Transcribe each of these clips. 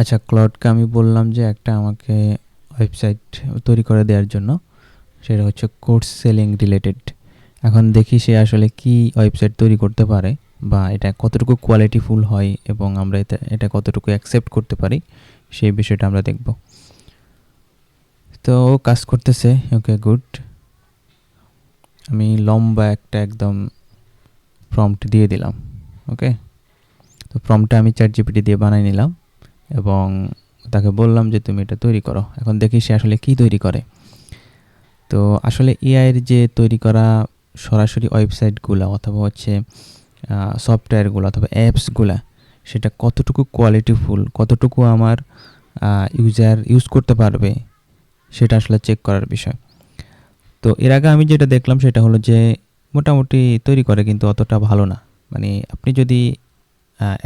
আচ্ছা, ক্লডকে আমি বললাম যে একটা আমাকে ওয়েবসাইট তৈরি করে দেওয়ার জন্য। সেটা হচ্ছে কোর্স সেলিং রিলেটেড। এখন দেখি সে আসলে কি ওয়েবসাইট তৈরি করতে পারে, বা এটা কতটুকু কোয়ালিটিফুল হয় এবং আমরা এটা কতটুকু অ্যাকসেপ্ট করতে পারি, সেই বিষয়টা আমরা দেখব। তো ও কাজ করতেছে, ওকে গুড। আমি লম্বা একটা একদম প্রম্পট দিয়ে দিলাম। ওকে, তো প্রম্পটটা আমি চ্যাটজিপিটি দিয়ে বানিয়ে নিলাম এবং তাকে বললাম যে তুমি এটা তৈরি করো। এখন দেখি সে আসলে কি তৈরি করে। তো আসলে এআইয়ের যে তৈরি করা সরাসরি ওয়েবসাইটগুলো অথবা হচ্ছে সফটওয়্যারগুলো অথবা অ্যাপসগুলো, সেটা কতটুকু কোয়ালিটিফুল, কতটুকু আমার ইউজার ইউজ করতে পারবে, সেটা আসলে চেক করার বিষয়। তো এর আগে আমি যেটা দেখলাম সেটা হলো যে মোটামুটি তৈরি করে, কিন্তু অতটা ভালো না। মানে আপনি যদি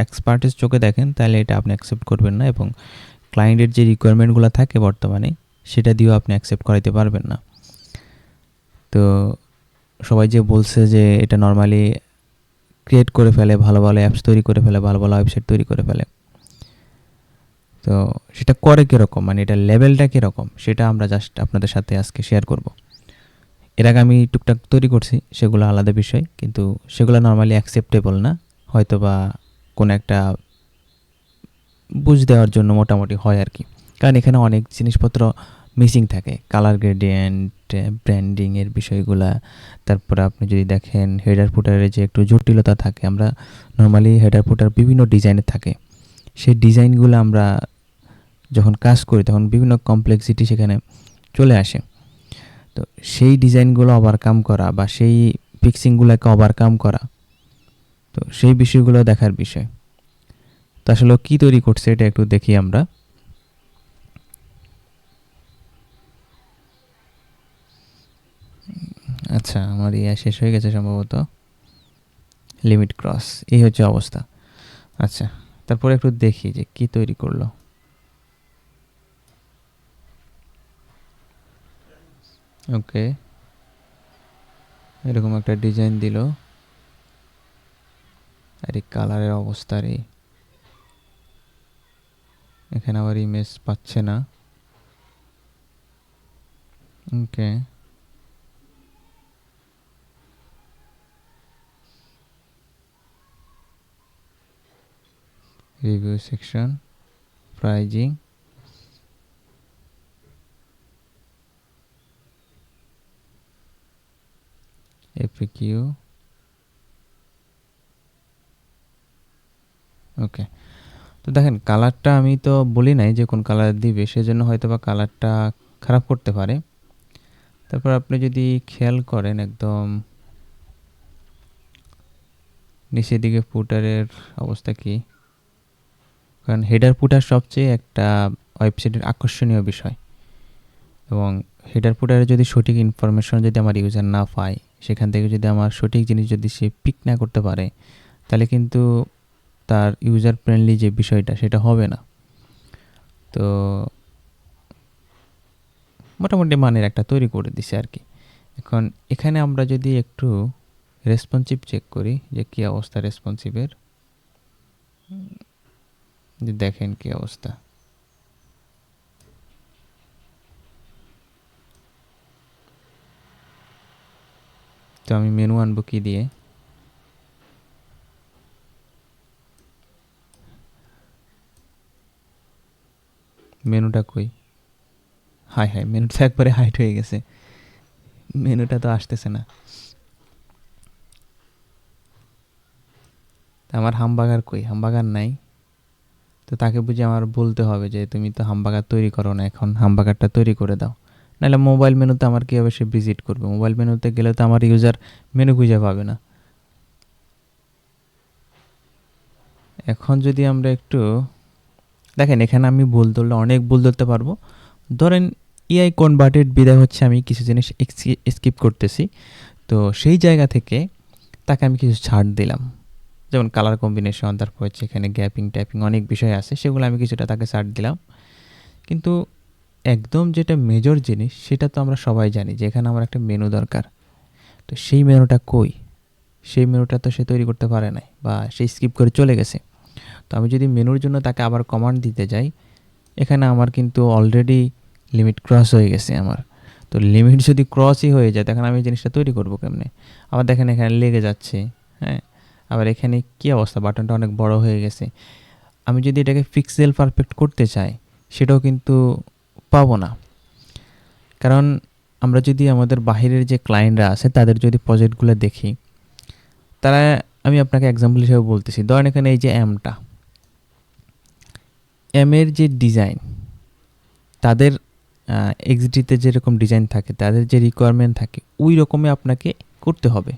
এক্সপার্টিস চোখে দেখেন তাহলে এটা আপনি অ্যাকসেপ্ট করবেন না, এবং ক্লায়েন্টের যে রিকোয়ারমেন্টগুলো থাকে বর্তমানে সেটা দিয়েও আপনি অ্যাকসেপ্ট করাইতে পারবেন না। তো সবাই যে বলছে যে এটা নর্মালি ক্রিয়েট করে ফেলে, ভালো ভালো অ্যাপস তৈরি করে ফেলে, ভালো ভালো ওয়েবসাইট তৈরি করে ফেলে। তো সেটা করে কীরকম, মানে এটার লেভেলটা কীরকম, সেটা আমরা জাস্ট আপনাদের সাথে আজকে শেয়ার করব। এর আগে আমি টুকটাক তৈরি করছি, সেগুলো আলাদা বিষয়, কিন্তু সেগুলো নর্মালি অ্যাকসেপ্টেবল না। হয়তো বা কোনো একটা বুঝ দেওয়ার জন্য মোটামুটি হয় আর কি। কারণ এখানে অনেক জিনিসপত্র মিসিং থাকে, কালার গ্রেডিয়েন্ট, ব্র্যান্ডিংয়ের বিষয়গুলা। তারপরে আপনি যদি দেখেন হেডার ফুটারের যে একটু জটিলতা থাকে, আমরা নর্মালি হেডার ফুটার বিভিন্ন ডিজাইনের থাকে, সেই ডিজাইনগুলো আমরা যখন কাজ করি তখন বিভিন্ন কমপ্লেক্সিটি সেখানে চলে আসে। তো সেই ডিজাইনগুলো ওভারকাম করা বা সেই ফিক্সিংগুলোকে ওভারকাম করা, তো সেই বিষয়গুলো দেখার বিষয়। তো আসলে কী তৈরি করছে এটা একটু দেখি আমরা। আচ্ছা, আমার ইয়া শেষ হয়ে গেছে সম্ভবত, লিমিট ক্রস, এই হচ্ছে অবস্থা। আচ্ছা, তারপরে একটু দেখি যে কি তৈরি করলো। ওকে, এরকম একটা ডিজাইন দিল, আর এই কালারের অবস্থা রে, এখানে আবার ইমেজ পাচ্ছে না। ওকে, রিভিউ সেকশন, প্রাইজিং, এফএকিউ। ওকে, তো দেখেন কালারটা আমি তো বলি নাই যে কোন কালার দিবে, সেজন্য হয়তো বা কালারটা খারাপ করতে পারে। তারপর আপনি যদি খেয়াল করেন একদম নিচের দিকে ফুটারের অবস্থা কি, কারণ হেডার ফুটার সবচেয়ে একটা ওয়েবসাইটের আকর্ষণীয় বিষয়, এবং হেডার ফুটারে যদি সঠিক ইনফরমেশন যদি আমার ইউজার না পায়, সেখান থেকে যদি আমার সঠিক জিনিস যদি সে পিক না করতে পারে, তাহলে কিন্তু তার ইউজার ফ্রেন্ডলি যে বিষয়টা সেটা হবে না। তো মোটামুটি মানের একটা তৈরি করে দিছে আর কি। এখন এখানে আমরা যদি একটু রেসপন্সিভ চেক করি যে কী অবস্থা রেসপন্সিভের, যে দেখেন কী অবস্থা। তো আমি মেনু আনবো কি দিয়ে, মেনুটা কই, হাই হাই, মেনুটা একবারে হাইট হয়ে গেছে, মেনুটা তো আসতেছে না। আমার হামবাগার কই, হামবাগার নাই। তো তাকে বুঝে আমার বলতে হবে যে তুমি তো হামবাগার তৈরি করো না, এখন হামবাগারটা তৈরি করে দাও। নাহলে মোবাইল মেনুতে আমার কীভাবে সে ভিজিট করবে, মোবাইল মেনুতে গেলে তো আমার ইউজার মেনু খুঁজে পাবে না। এখন যদি আমরা একটু দেখেন, এখানে আমি ভুল ধরলে অনেক ভুল ধরতে পারবো। ধরেন এআই কনভার্টেড বিদায় হচ্ছে আমি কিছু জিনিস স্কিপ করতেছি, তো সেই জায়গা থেকে তাকে আমি কিছু ছাড় দিলাম, যেমন কালার কম্বিনেশন, তারপর হচ্ছে এখানে গ্যাপিং ট্যাপিং অনেক বিষয় আছে, সেগুলো আমি কিছুটা তাকে ছাড় দিলাম। কিন্তু একদম যেটা মেজর জিনিস সেটা তো আমরা সবাই জানি যে এখানে আমার একটা মেনু দরকার। তো সেই মেনুটা কই, সেই মেনুটা তো সে তৈরি করতে পারে নাই, বা সে স্কিপ করে চলে গেছে। তো আমি যদি মেনুর জন্য তাকে আবার কমান্ড দিতে যাই, এখানে আমার কিন্তু অলরেডি লিমিট ক্রস হয়ে গেছে আমার। তো লিমিট যদি ক্রসই হয়ে যায় তখন আমি জিনিসটা তৈরি করবো কেমনে? আবার দেখেন এখানে লেগে যাচ্ছে, হ্যাঁ। আবার এখানে কী অবস্থা, বাটনটা অনেক বড় হয়ে গেছে। আমি যদি এটাকে পিক্সেল পারফেক্ট করতে চাই সেটাও কিন্তু পাবো না। কারণ আমরা যদি আমাদের বাহিরের যে ক্লায়েন্টরা আছে তাদের যদি প্রজেক্টগুলো দেখি, তারা, আমি আপনাকে এক্সাম্পল হিসেবে বলতেছি, ধরেন এখানে এই যে এমের যে ডিজাইন, তাদের এক্সডিতে যেরকম ডিজাইন থাকে, তাদের যে রিকোয়ারমেন্ট থাকে ওই রকমই আপনাকে করতে হবে।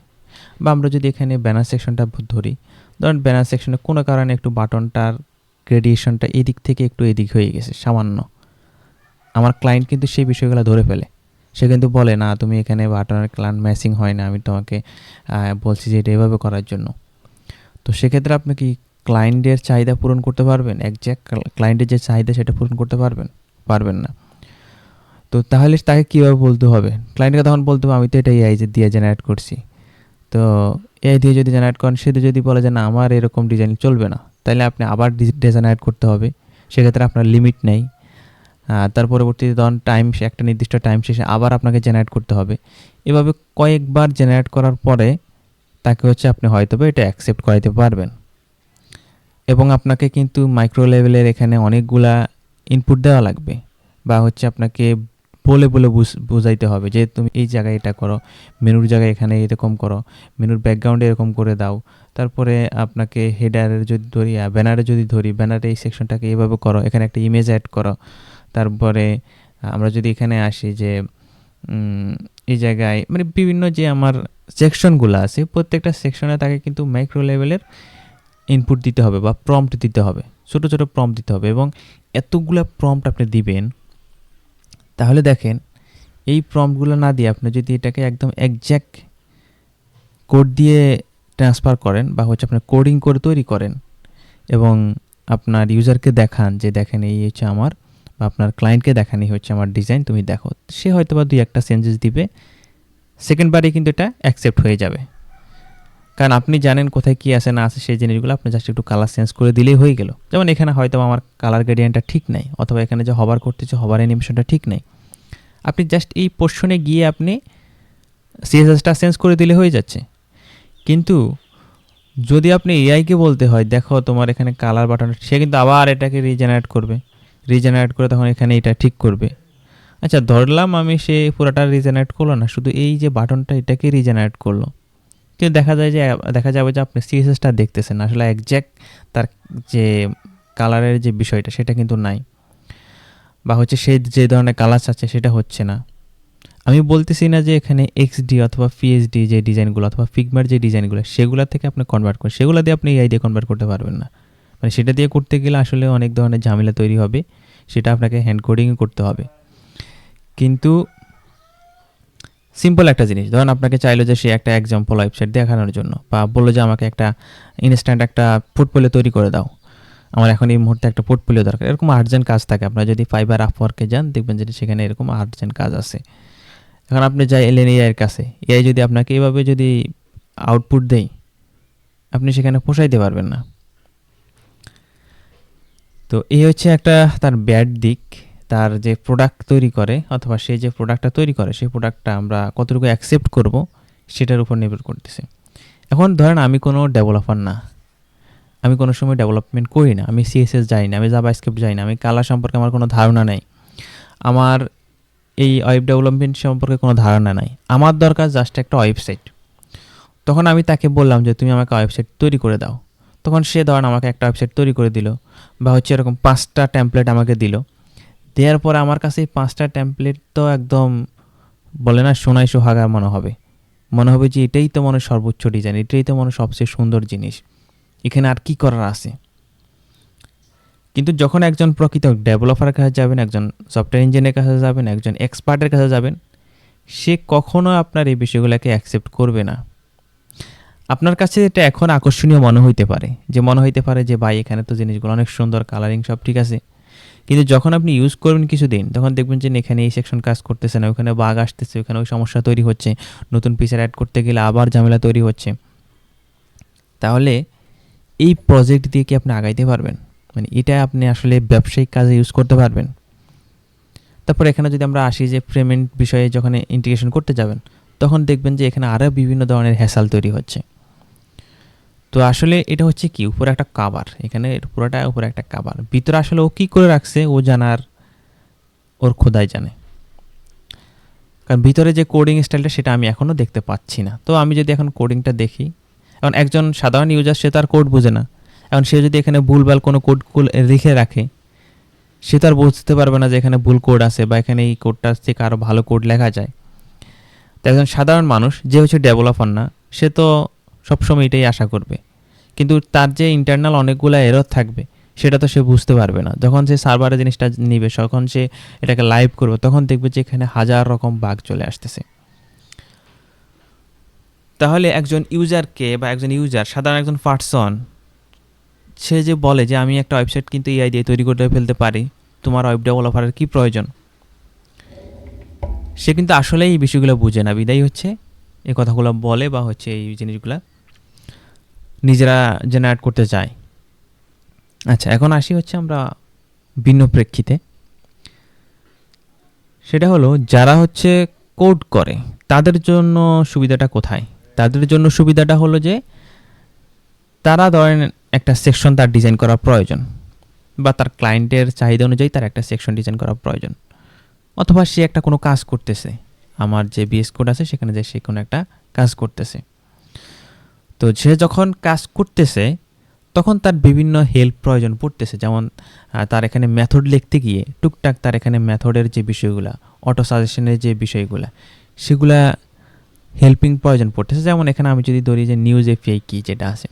বা আমরা যদি এখানে ব্যানার সেকশনটা ধরি, ধরেন ব্যানার সেকশনে কোনো কারণে একটু বাটনটার গ্রেডিয়েশনটা এদিক থেকে একটু এদিক হয়ে গেছে সামান্য, আমার ক্লায়েন্ট কিন্তু সেই বিষয়গুলো ধরে ফেলে। সে কিন্তু বলে না তুমি এখানে বাটনের ক্লায়েন্ট ম্যাচিং হয় না, আমি তোমাকে বলছি যে এটা এভাবে করার জন্য। তো সেক্ষেত্রে আপনি কি ক্লায়েন্টের চাহিদা পূরণ করতে পারবেন? একজ্যাক্ট ক্লায়েন্টের যে চাহিদা সেটা পূরণ করতে পারবেন না। তো তাহলে তাকে কীভাবে বলতে হবে? ক্লায়েন্টকে তখন বলতে হবে আমি তো এটা এআই দিয়ে জেনারেট করছি। তো এআই দিয়ে যদি জেনারেট করেন, সে যদি বলে যে না আমার এরকম ডিজাইন চলবে না, তাহলে আপনি আবার জেনারেট করতে হবে। সেক্ষেত্রে আপনার লিমিট নেই। তার পরবর্তীতে ধরুন একটা নির্দিষ্ট টাইম শেষে আবার আপনাকে জেনারেট করতে হবে। এভাবে কয়েকবার জেনারেট করার পরে তাকে আপনি হয়তো এটা অ্যাকসেপ্ট করাইতে পারবেন। এবং আপনাকে কিন্তু মাইক্রো লেভেলের এখানে অনেকগুলা ইনপুট দেওয়া লাগবে, বা আপনাকে বলে বোঝাইতে হবে যে তুমি এই জায়গায় এটা করো, মেনুর জায়গায় এখানে এরকম করো, মেনুর ব্যাকগ্রাউন্ডে এরকম করে দাও। তারপরে আপনাকে হেডারে যদি ধরি, ব্যানারে যদি ধরি, ব্যানারে এই সেকশনটাকে এইভাবে করো, এখানে একটা ইমেজ অ্যাড করো। তারপরে আমরা যদি এখানে আসি যে এই জায়গায় মানে বিভিন্ন যে আমার সেকশনগুলো আছে, প্রত্যেকটা সেকশনে তাকে কিন্তু মাইক্রো লেভেলের ইনপুট দিতে হবে বা প্রম্পট দিতে হবে, ছোটো ছোটো প্রম্পট দিতে হবে। এবং এতগুলো প্রম্পট আপনি দিবেন, তাহলে দেখেন এই প্রম্পটগুলো না দিয়ে আপনি যদি এটাকে একদম একজ্যাক্ট কোড দিয়ে ট্রান্সফার করেন বা আপনার কোডিং করে তৈরি করেন এবং আপনার ইউজারকে দেখান যে দেখেন এই আমার, বা আপনার ক্লায়েন্টকে দেখানি আমার ডিজাইন, তুমি দেখো, সে হয়তো বা 2-1টা চেঞ্জেস দিবে, সেকেন্ডবারে কিন্তু এটা অ্যাকসেপ্ট হয়ে যাবে। কারণ আপনি জানেন কোথায় কী আছে না আছে সেই জিনিসগুলো, আপনি জাস্ট একটু কালার চেঞ্জ করে দিলেই হয়ে গেল। যেমন এখানে হয়তো আমার কালার গ্রেডিয়েন্টটা ঠিক নাই, অথবা এখানে যে হবার করতেছে হবার অ্যানিমেশনটা ঠিক নেই, আপনি জাস্ট এই পোর্শনে গিয়ে আপনি সিএসএসটা চেঞ্জ করে দিলে হয়ে যাচ্ছে। কিন্তু যদি আপনি এআইকে বলতে হয় দেখো তোমার এখানে কালার বাটন, সে কিন্তু আবার এটাকে রিজেনারেট করে তখন এখানে এটা ঠিক করবে। আচ্ছা ধরলাম আমি সে পুরোটা রিজেনারেট করলো না, শুধু এই যে বাটনটা এটাকে রিজেনারেট করলো, কিন্তু দেখা যাবে যে আপনি সিএসএসটা দেখতেছেন আসলে একজ্যাক্ট তার যে কালারের যে বিষয়টা সেটা কিন্তু নাই, বা সে যে ধরনের কালার আছে সেটা হচ্ছে না। আমি বলতেছি না যে এখানে এক্সডি অথবা পিএইচডি যে ডিজাইনগুলো অথবা ফিগমার যে ডিজাইনগুলো সেগুলো থেকে আপনি কনভার্ট করেন, সেগুলো দিয়ে আপনি এআই দিয়ে কনভার্ট করতে পারবেন না। মানে সেটা দিয়ে করতে গেলে আসলে অনেক ধরনের ঝামেলা তৈরি হবে, সেটা আপনাকে হ্যান্ড কোডিংও করতে হবে। কিন্তু সিম্পল একটা জিনিস, ধরুন আপনাকে চাইলো যে সে একটা এক্সাম্পল ওয়েবসাইট দেখানোর জন্য, বা বললো যে আমাকে একটা ইনস্ট্যান্ট একটা পোর্টফোলিও তৈরি করে দাও, আমার এখন এই মুহূর্তে একটা পোর্টফোলিও দরকার। এরকম আর্জেন্ট কাজ থাকে, আপনারা যদি ফাইবার আপওয়ার্কে যান দেখবেন যে সেখানে এরকম আর্জেন্ট কাজ আছে। এখন আপনি এলেন এআইয়ের কাছে, এআই যদি আপনাকে এইভাবে যদি আউটপুট দেয়, আপনি সেখানে পোষাইতে পারবেন না। তো এই একটা তার ব্যাড দিক, তার যে প্রোডাক্ট তৈরি করে অথবা সে যে প্রোডাক্টটা তৈরি করে সেই প্রোডাক্টটা আমরা কতটুকু অ্যাকসেপ্ট করব সেটার উপর নির্ভর করতেছে। এখন ধরেন আমি কোনো ডেভেলপার না, আমি কোনো সময় ডেভেলপমেন্ট করি না, আমি সিএসএস জানি না, আমি জাভাস্ক্রিপ্ট জানি না, আমি কালার সম্পর্কে আমার কোনো ধারণা নেই, আমার এই ওয়েব ডেভেলপমেন্ট সম্পর্কে কোনো ধারণা নাই, আমার দরকার জাস্ট একটা ওয়েবসাইট। তখন আমি তাকে বললাম যে তুমি আমাকে ওয়েবসাইট তৈরি করে দাও, তখন সে ধরেন আমাকে একটা ওয়েবসাইট তৈরি করে দিল, বা এরকম 5টা টেমপ্লেট আমাকে দিল। দেওয়ার পরে আমার কাছে এই 5টা টেমপ্লেট তো একদম বলে না সোনায় সোহাগা মনে হবে যে এটাই তো সর্বোচ্চ ডিজাইন, এটাই তো সবচেয়ে সুন্দর জিনিস, এখানে আর কি করার আছে। কিন্তু যখন একজন প্রকৃত ডেভেলপারের কাছে যাবেন, একজন সফটওয়্যার ইঞ্জিনিয়ারের কাছে যাবেন, একজন এক্সপার্টের কাছে যাবেন, সে কখনো আপনার এই বিষয়গুলোকে অ্যাকসেপ্ট করবে না। আপনার কাছে এটা এখন আকর্ষণীয় মনে হইতে পারে যে ভাই এখানে তো জিনিসগুলো অনেক সুন্দর, কালারিং সব ঠিক আছে, কিন্তু যখন আপনি ইউজ করবেন কিছুদিন, তখন দেখবেন যে এখানে এই সেকশন কাজ করতেছে না, ওখানে বাগ আসতেছে, ওখানে ওই সমস্যা তৈরি হচ্ছে, নতুন ফিচার অ্যাড করতে গেলে আবার ঝামেলা তৈরি হচ্ছে। তাহলে এই প্রজেক্ট দিয়ে কি আপনি আগাইতে পারবেন? মানে এটা আপনি আসলে ব্যবসায়িক কাজে ইউজ করতে পারবেন? তারপর এখানে যদি আমরা আসি যে পেমেন্ট বিষয়ে যখন ইন্টিগ্রেশন করতে যাবেন, তখন দেখবেন যে এখানে আরও বিভিন্ন ধরনের হ্যাসাল তৈরি হচ্ছে। তো আসলে এটা হচ্ছে কি, উপরে একটা কাভার, এখানে পুরোটা উপরে একটা কাভার, ভিতরে আসলে ও কী করে রাখছে ও জানার, ওর খোদাই জানে। কারণ ভিতরে যে কোডিং স্টাইলটা সেটা আমি এখনও দেখতে পাচ্ছি না। তো আমি যদি এখন কোডিংটা দেখি, এখন একজন সাধারণ ইউজার সে তো আর কোড বোঝে না। এখন সে যদি এখানে ভুলভাল কোনো কোড লিখে রাখে, সে তো আর বুঝতে পারবে না যে এখানে ভুল কোড আছে বা এখানে এই কোডটার থেকে আরও ভালো কোড লেখা যায়। তো একজন সাধারণ মানুষ যে হচ্ছে ডেভেলপার না, সে তো সবসময় এটাই আশা করবে, কিন্তু তার যে ইন্টারনাল অনেকগুলো এরর থাকবে সেটা তো সে বুঝতে পারবে না। যখন সে সার্ভারে জিনিসটা নিবে, যখন সে এটাকে লাইভ করবে, তখন দেখবে যে এখানে হাজার রকম বাগ চলে আসতেছে। তাহলে একজন ইউজারকে বা একজন ইউজার, সাধারণ একজন পার্সন, সে যে বলে যে আমি একটা ওয়েবসাইট কিন্তু এআই দিয়ে তৈরি করে ফেলতে পারি, তোমার ওয়েব ডেভেলপারের কী প্রয়োজন, সে কিন্তু আসলে এই বিষয়গুলো বুঝে না, বিদায় হচ্ছে এই কথাগুলো বলে বা হচ্ছে এই জিনিসগুলো নিজেরা জেনারেট করতে চায়। আচ্ছা, এখন আসি হচ্ছে আমরা ভিন্ন প্রেক্ষিতে। সেটা হলো যারা হচ্ছে কোড করে তাদের জন্য সুবিধাটা কোথায়? তাদের জন্য সুবিধাটা হলো যে তারা ধরেন একটা সেকশন তার ডিজাইন করা প্রয়োজন, বা তার ক্লায়েন্টের চাহিদা অনুযায়ী তার একটা সেকশন ডিজাইন করা প্রয়োজন, অথবা সে একটা কোনো কাজ করতেছে, আমার যে বিএস কোড আছে সেখানে যে সে কোনো একটা কাজ করতেছে। তো সে যখন কাজ করতেছে তখন তার বিভিন্ন হেল্প প্রয়োজন পড়তেছে, যেমন তার এখানে মেথড লিখতে গিয়ে টুকটাক তার এখানে মেথডের যে বিষয়গুলো, অটো সাজেশনের যে বিষয়গুলো, সেগুলা হেল্পিং প্রয়োজন পড়তেছে। যেমন এখানে আমি যদি ধরি যে নিউজ এপিআই কি যেটা আছে,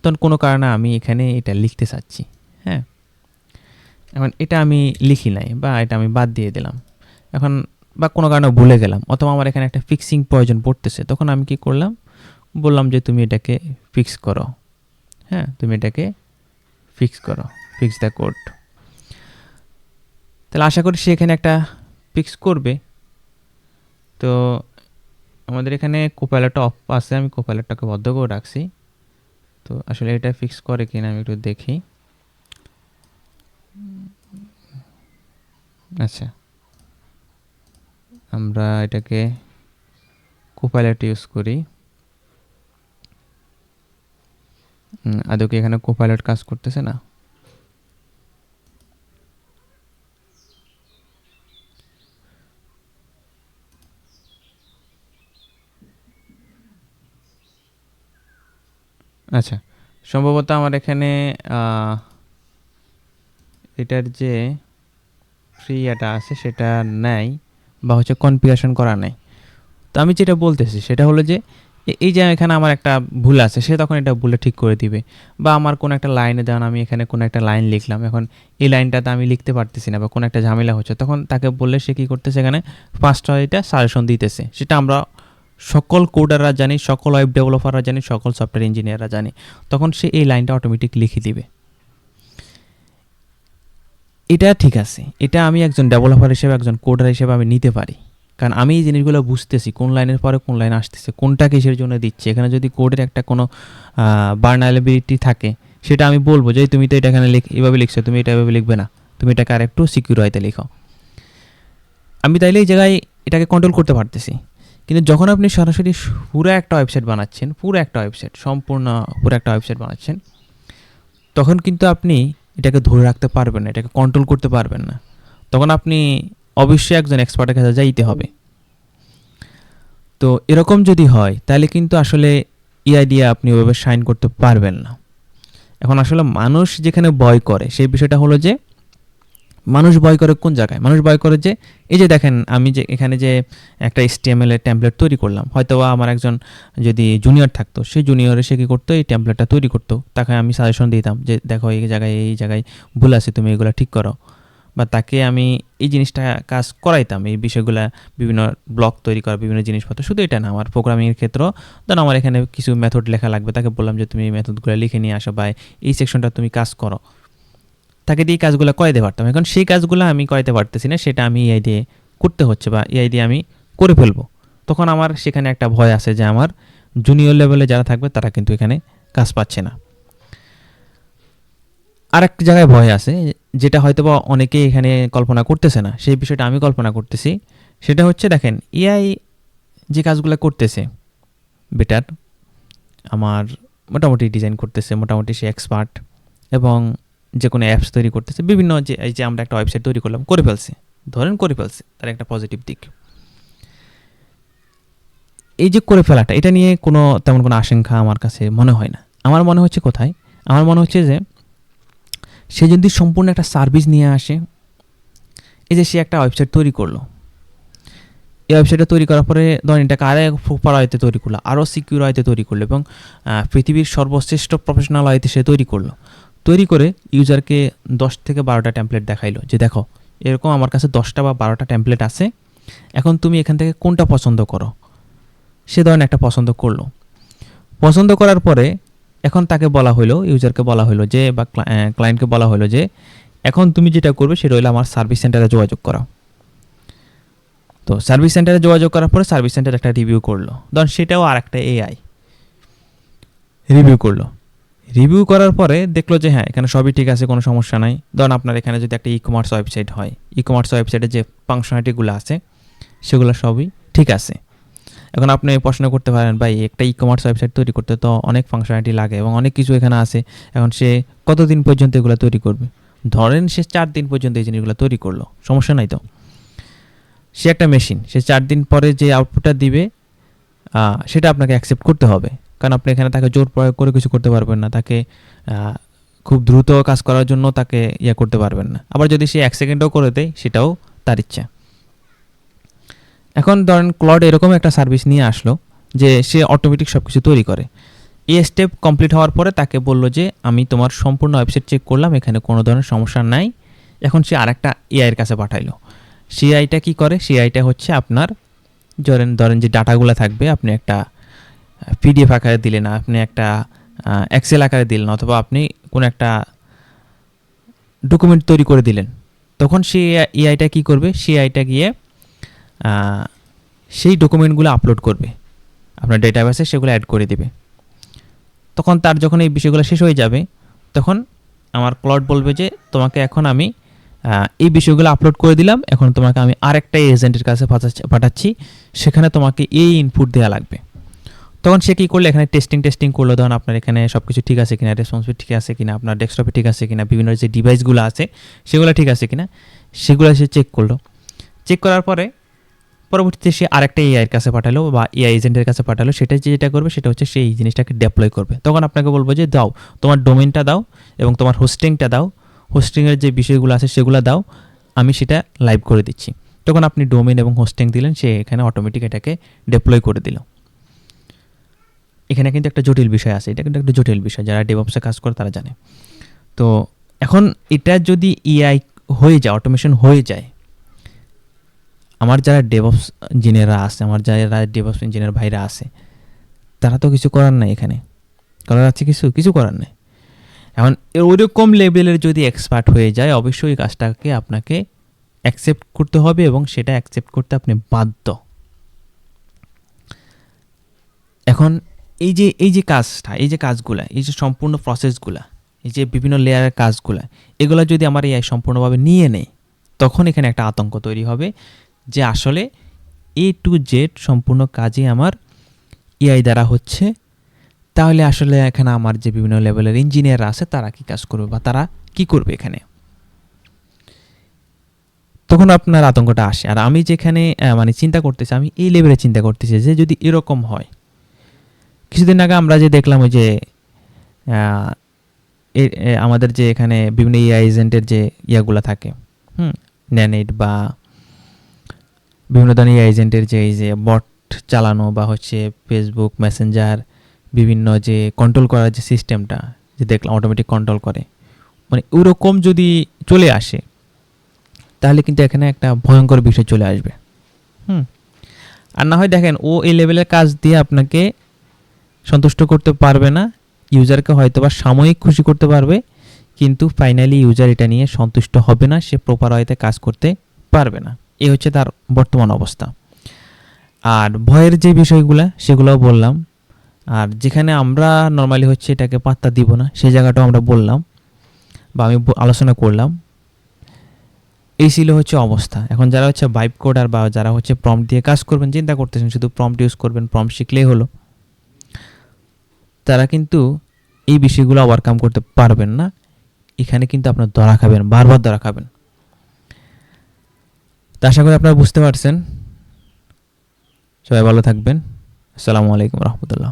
তখন কোনো কারণে আমি এখানে এটা লিখতে চাচ্ছি, হ্যাঁ, এখন এটা আমি লিখি নাই বা এটা আমি বাদ দিয়ে দিলাম এখন, বা কোনো কারণে ভুলে গেলাম, অথবা আমার এখানে একটা ফিক্সিং প্রয়োজন পড়তেছে, তখন আমি কি করলাম, বললাম যে তুমি এটাকে ফিক্স করো, হ্যাঁ, তুমি এটাকে ফিক্স করো, ফিক্স দ্য কোড। তাহলে আশা করি সে এখানে একটা ফিক্স করবে। তো আমাদের এখানে কোপাইলটটা অফ আছে, আমি কোপাইলটটাকে বদ্ধ করে রাখছি। তো আসলে এটা ফিক্স করে কিনা আমি একটু দেখি। আচ্ছা, আমরা এটাকে কোপাইলট ইউজ করি। আদৌ কি এখানে কোপাইলট কাজ করতেছে না? আচ্ছা, সম্ভবত আমার এখানে এটার যে ফ্রি এটা আছে সেটা নাই, বা হচ্ছে কনফিগারেশন করা নাই। তো আমি যেটা বলতেছি সেটা হলো যে এই যে এখানে আমার একটা ভুল আছে, সে তখন এটা ভুলে ঠিক করে দিবে। বা আমার কোনো একটা লাইনে যেমন আমি এখানে কোনো একটা লাইন লিখলাম, এখন এই লাইনটাতে আমি লিখতে পারতেছি না বা কোনো একটা ঝামেলা হচ্ছে, তখন তাকে বললে সে কী করতেছে, এখানে ফার্স্ট এটা সাজেশন দিতেছে। সেটা আমরা সকল কোডাররা জানি, সকল ওয়েব ডেভেলপাররা জানি, সকল সফটওয়্যার ইঞ্জিনিয়াররা জানি। তখন সে এই লাইনটা অটোমেটিক লিখে দিবে। এটা ঠিক আছে, এটা আমি একজন ডেভেলপার হিসেবে, একজন কোডার হিসেবে আমি নিতে পারি, কারণ আমি এই জিনিসগুলো বুঝতেছি কোন লাইনের পরে কোন লাইন আসতেছে, কোনটা কিসের জন্য দিচ্ছে। এখানে যদি কোডের একটা কোনো ভালনারেবিলিটি থাকে, সেটা আমি বলবো যে তুমি তো এটা এখানে এভাবে লিখছো, তুমি এটা এভাবে লিখবে না, তুমি এটাকে আর একটু সিকিউর হইতে লিখো। আমি তাইলে এই জায়গায় এটাকে কন্ট্রোল করতে পারতেছি। কিন্তু যখন আপনি সরাসরি পুরো একটা ওয়েবসাইট বানাচ্ছেন, পুরো একটা ওয়েবসাইট, সম্পূর্ণ পুরো একটা ওয়েবসাইট বানাচ্ছেন, তখন কিন্তু আপনি এটাকে ধরে রাখতে পারবেন না, এটাকে কন্ট্রোল করতে পারবেন না। তখন আপনি অবশ্যই একজন এক্সপার্টের কাছে যাইতে হবে। তো এরকম যদি হয় তাহলে কিন্তু আসলে এআই দিয়ে আপনি ওইভাবে শাইন করতে পারবেন না। এখন আসলে মানুষ যেখানে ভয় করে সেই বিষয়টা হলো যে মানুষ ভয় করে কোন জায়গায়? মানুষ ভয় করে যে এই যে দেখেন আমি যে এখানে যে একটা HTML এর টেমপ্লেট তৈরি করলাম, হয়তো আমার একজন যদি জুনিয়র থাকতো, সেই জুনিয়রে সে কী করতো, এই টেমপ্লেটটা তৈরি করতো, তাকে আমি সাজেশন দিতাম যে দেখো এই জায়গায় ভুল আছে, তুমি এগুলো ঠিক করো, বা তাকে আমি এই জিনিসটা কাজ করাইতাম, এই বিষয়গুলো, বিভিন্ন ব্লক তৈরি করা, বিভিন্ন জিনিসপত্র। শুধু এটা না, আমার প্রোগ্রামিংয়ের ক্ষেত্রেও ধরুন আমার এখানে কিছু মেথড লেখা লাগবে, তাকে বললাম যে তুমি এই মেথডগুলো লিখে নিয়ে আসো বা এই সেকশনটা তুমি কাজ করো, তাকে দিয়ে কাজগুলো করাইতে পারতাম। এখন সেই কাজগুলো আমি করাইতে পারতেছি না, সেটা আমি এআই দিয়ে করতে হচ্ছে বা এআই দিয়ে আমি করে ফেলবো। তখন আমার সেখানে একটা ভয় আছে যে আমার জুনিয়র লেভেলে যারা থাকবে তারা কিন্তু এখানে কাজ পাচ্ছে না। আরেকটা জায়গায় ভয় আছে, যেটা হয়তোবা অনেকেই এখানে কল্পনা করতেছে না, সেই বিষয়টা আমি কল্পনা করতেছি। সেটা হচ্ছে দেখেন এআই যে কাজগুলো করতেছে বেটার, আমার মোটামুটি ডিজাইন করতেছে, মোটামুটি সে এক্সপার্ট, এবং যে কোনো অ্যাপস তৈরি করতেছে, বিভিন্ন যে এই যে আমরা একটা ওয়েবসাইট তৈরি করলাম, করে ফেলছে, ধরেন করে ফেলছে, তার একটা পজিটিভ দিক। এই যে করে ফেলাটা, এটা নিয়ে কোনো তেমন কোনো আশঙ্কা আমার কাছে মনে হয় না। আমার মনে হচ্ছে কোথায়, আমার মনে হচ্ছে যে সে যদি সম্পূর্ণ একটা সার্ভিস নিয়ে আসে, এই যে সে একটা ওয়েবসাইট তৈরি করলো, এই ওয়েবসাইটটা তৈরি করার পরে ধরেন এটাকে আরও প্রপার আয়তে তৈরি করলো, আরও সিকিউর আয়তে তৈরি করলো, এবং পৃথিবীর সর্বশ্রেষ্ঠ প্রফেশনাল আয়তে সে তৈরি করলো। তৈরি করে ইউজারকে 10 থেকে 12টা টেমপ্লেট দেখাইলো, যে দেখো এরকম আমার কাছে 10টা বা 12টা টেমপ্লেট আছে, এখন তুমি এখান থেকে কোনটা পছন্দ করো। সে ধরেন একটা পছন্দ করলো, পছন্দ করার পরে এখন তাকে বলা হলো, ইউজারকে বলা হলো যে, বা ক্লায়েন্টকে বলা হলো যে এখন তুমি যেটা করবে সেটা হলো আমার সার্ভিস সেন্টারে যোগাযোগ করা। তো সার্ভিস সেন্টারে যোগাযোগ করার পরে সার্ভিস সেন্টার একটা রিভিউ করলো, ধরুন সেটাও আর একটা এআই রিভিউ করলো। রিভিউ করার পরে দেখলো যে হ্যাঁ এখানে সবই ঠিক আছে, কোনো সমস্যা নাই। ধরুন আপনার এখানে যদি একটা ই কমার্স ওয়েবসাইট হয়, ই কমার্স ওয়েবসাইটে যে ফাংশনালিটিগুলো আছে সেগুলো সবই ঠিক আছে। এখন আপনি প্রশ্ন করতে পারেন, ভাই একটা ই কমার্স ওয়েবসাইট তৈরি করতে তো অনেক ফাংশনালিটি লাগে এবং অনেক কিছু এখানে আছে, এখন সে কতদিন পর্যন্ত এগুলো তৈরি করবে? ধরেন সে 4 দিন পর্যন্ত এই জিনিসগুলো তৈরি করলো, সমস্যা নাই তো। সে একটা মেশিন, সে 4 দিন পরে যে আউটপুটটা দিবে সেটা আপনাকে অ্যাকসেপ্ট করতে হবে, কারণ আপনি এখানে তাকে জোর প্রয়োগ করে কিছু করতে পারবেন না, তাকে খুব দ্রুত কাজ করার জন্য তাকে করতে পারবেন না। আবার যদি সে 1 সেকেন্ডও করে দেয় সেটাও তার ইচ্ছা। এখন ধরেন ক্লড এরকম একটা সার্ভিস নিয়ে আসলো যে সে অটোমেটিক সব কিছু তৈরি করে। এই স্টেপ কমপ্লিট হওয়ার পরে তাকে বললো যে আমি তোমার সম্পূর্ণ ওয়েবসাইট চেক করলাম, এখানে কোনো ধরনের সমস্যা নাই। এখন সে আরেকটা এআইয়ের কাছে পাঠাইলো। সেই আইটা কী করে? সেই আইটা হচ্ছে আপনার ধরেন যে ডাটাগুলো থাকবে, আপনি একটা পিডিএফ আকারে দিলেন, আপনি একটা এক্সেল আকারে দিলেন, অথবা আপনি কোনো একটা ডকুমেন্ট তৈরি করে দিলেন, তখন সেই এআইটা কী করবে? সেই আইটা গিয়ে সেই ডকুমেন্টগুলো আপলোড করবে আপনার ডেটাবেসে, সেগুলো অ্যাড করে দেবে। তখন তার যখন এই বিষয়গুলো শেষ হয়ে যাবে, তখন আমার ক্লাউড বলবে যে তোমাকে এখন আমি এই বিষয়গুলো আপলোড করে দিলাম, এখন তোমাকে আমি আরেকটা এজেন্টের কাছে পাঠাচ্ছি, সেখানে তোমাকে এই ইনপুট দেওয়া লাগবে। তখন সে কী করলো? এখানে টেস্টিং করলো, ধরুন আপনার এখানে সব কিছু ঠিক আছে কিনা, রেসপন্সিভ ঠিক আছে কিনা, আপনার ডেস্কটপে ঠিক আছে কিনা, বিভিন্ন যে ডিভাইসগুলো আছে সেগুলো ঠিক আছে কিনা, সেগুলো সে চেক করলো। চেক করার পরে পরবর্তীতে সে আরেকটা এআইয়ের কাছে পাঠালো বা এআই এজেন্টের কাছে পাঠালো, সেটা যেটা করবে সেটা হচ্ছে সেই জিনিসটাকে ডেপ্লয় করবে। তখন আপনাকে বলবো যে দাও, তোমার ডোমেনটা দাও এবং তোমার হোস্টিংটা দাও, হোস্টিংয়ের যে বিষয়গুলো আছে সেগুলো দাও, আমি সেটা লাইভ করে দিচ্ছি। তখন আপনি ডোমেন এবং হোস্টিং দিলেন, সে এখানে অটোমেটিক এটাকে ডেপ্লয় করে দিল। এখানে কিন্তু একটা জটিল বিষয় আছে, এটা কিন্তু একটা জটিল বিষয়, যারা ডেভঅপসে কাজ করে তারা জানে। তো এখন এটা যদি এআই হয়ে যায়, অটোমেশন হয়ে যায়, আমার যারা ডেভঅপস ইঞ্জিনিয়াররা আছে, আমার যারা ডেভঅপস ইঞ্জিনিয়ার ভাইরা আছে, তারা তো কিছু করার নাই, এখানে করার আছে কিছু করার নেই। এখন ওইরকম লেভেলের যদি এক্সপার্ট হয়ে যায়, অবশ্যই এই কাজটাকে আপনাকে অ্যাকসেপ্ট করতে হবে এবং সেটা অ্যাকসেপ্ট করতে আপনি বাধ্য। এখন এই যে কাজটা, এই যে কাজগুলা, এই যে সম্পূর্ণ প্রসেসগুলা, এই যে বিভিন্ন লেয়ারের কাজগুলা, এগুলো যদি আমার এআই সম্পূর্ণভাবে নিয়ে নেয়, তখন এখানে একটা আতঙ্ক তৈরি হবে যে আসলে A to Z সম্পূর্ণ কাজই আমার এআই দ্বারা হচ্ছে, তাহলে আসলে এখানে আমার যে বিভিন্ন লেভেলের ইঞ্জিনিয়ার আছে তারা কি কাজ করবে বা তারা কি করবে এখানে, তখন আপনার আতঙ্কটা আসে। আর আমি যেখানে মানে চিন্তা করতেছি, আমি এই লেভেলে চিন্তা করতেছি যে যদি এরকম হয়, কিছুদিন আগে আমরা যে দেখলাম ওই যে আমাদের যে এখানে বিভিন্ন এআই এজেন্টের যে ইয়াগুলো থাকে, ন্যানেট বা বিভিন্ন ধরনের এজেন্টের যে এই যে বট চালানো বা হচ্ছে ফেসবুক মেসেঞ্জার বিভিন্ন যে কন্ট্রোল করার যে সিস্টেমটা যে দেখলাম অটোমেটিক কন্ট্রোল করে, মানে ওরকম যদি চলে আসে, তাহলে কিন্তু এখানে একটা ভয়ঙ্কর বিষয় চলে আসবে। আর না হয় দেখেন, ও এই লেভেলের কাজ দিয়ে আপনাকে সন্তুষ্ট করতে পারবে না, ইউজারকে হয়তো বা সাময়িক খুশি করতে পারবে, কিন্তু ফাইনালি ইউজার এটা নিয়ে সন্তুষ্ট হবে না, সে প্রপার ওয়েতে কাজ করতে পারবে না। এই হচ্ছে তার বর্তমান অবস্থা। আর ভয়ের যে বিষয়গুলো সেগুলোও বললাম, আর যেখানে আমরা নর্মালি হচ্ছে এটাকে পাত্তা দিব না সেই জায়গাটাও আমরা বললাম। বা আমি আলোচনা করলাম, এই ছিল হচ্ছে অবস্থা। এখন যারা হচ্ছে ভাইব কোডার বা যারা হচ্ছে প্রম্পট দিয়ে কাজ করবেন, চিন্তা করতেছেন শুধু প্রম্পট ইউজ করবেন, প্রম্পট শিখলেই হলো, তারা কিন্তু এই বিষয়গুলো ওভারকাম করতে পারবেন না। এখানে কিন্তু আপনার ধরা খাবেন, বারবার ধরা খাবেন। তা আশা করি আপনারা বুঝতে পারছেন। সবাই ভালো থাকবেন। আসসালামু আলাইকুম রহমতুল্লাহ।